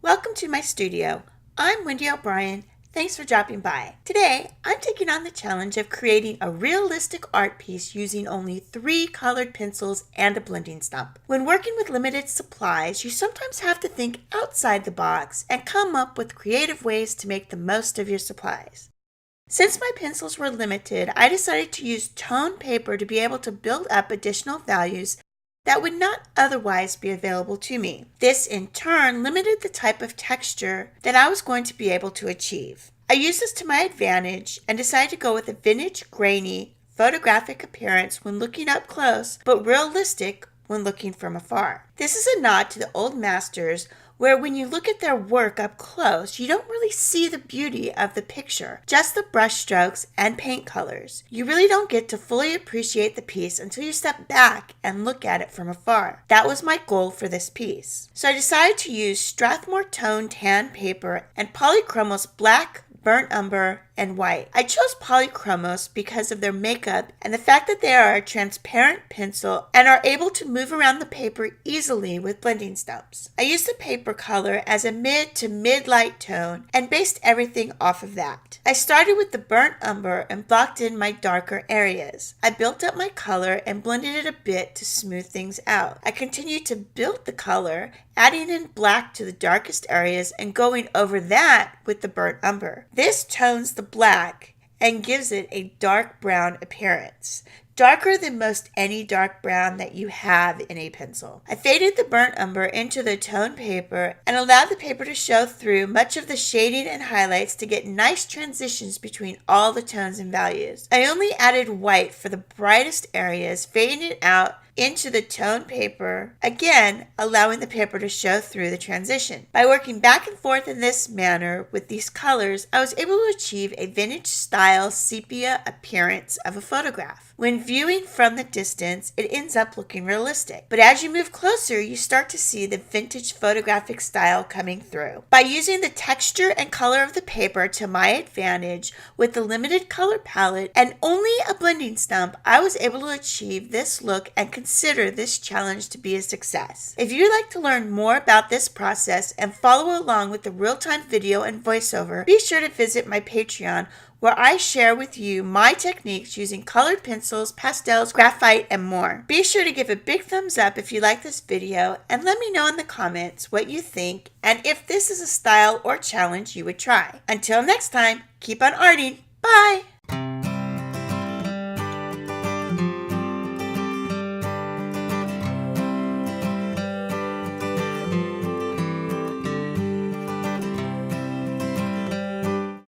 Welcome to my studio. I'm Wendy O'Brien. Thanks for dropping by. Today, I'm taking on the challenge of creating a realistic art piece using only 3 colored pencils and a blending stump. When working with limited supplies, you sometimes have to think outside the box and come up with creative ways to make the most of your supplies. Since my pencils were limited, I decided to use toned paper to be able to build up additional values that would not otherwise be available to me. This in turn limited the type of texture that I was going to be able to achieve. I used this to my advantage and decided to go with a vintage, grainy, photographic appearance when looking up close, but realistic when looking from afar. This is a nod to the old masters, where when you look at their work up close, you don't really see the beauty of the picture, just the brush strokes and paint colors. You really don't get to fully appreciate the piece until you step back and look at it from afar. That was my goal for this piece. So I decided to use Strathmore toned tan paper and Polychromos black, burnt umber, and white. I chose Polychromos because of their makeup and the fact that they are a transparent pencil and are able to move around the paper easily with blending stumps. I used the paper color as a mid to mid-light tone and based everything off of that. I started with the burnt umber and blocked in my darker areas. I built up my color and blended it a bit to smooth things out. I continued to build the color, adding in black to the darkest areas and going over that with the burnt umber. This tones the black and gives it a dark brown appearance, darker than most any dark brown that you have in a pencil. I faded the burnt umber into the toned paper and allowed the paper to show through much of the shading and highlights to get nice transitions between all the tones and values. I only added white for the brightest areas, fading it out into the toned paper, again allowing the paper to show through the transition. By working back and forth in this manner with these colors, I was able to achieve a vintage style sepia appearance of a photograph. When viewing from the distance, it ends up looking realistic. But as you move closer, you start to see the vintage photographic style coming through. By using the texture and color of the paper to my advantage with the limited color palette and only a blending stump, I was able to achieve this look and consider this challenge to be a success. If you'd like to learn more about this process and follow along with the real-time video and voiceover, be sure to visit my Patreon, where I share with you my techniques using colored pencils, pastels, graphite, and more. Be sure to give a big thumbs up if you like this video and let me know in the comments what you think and if this is a style or challenge you would try. Until next time, keep on arting. Bye!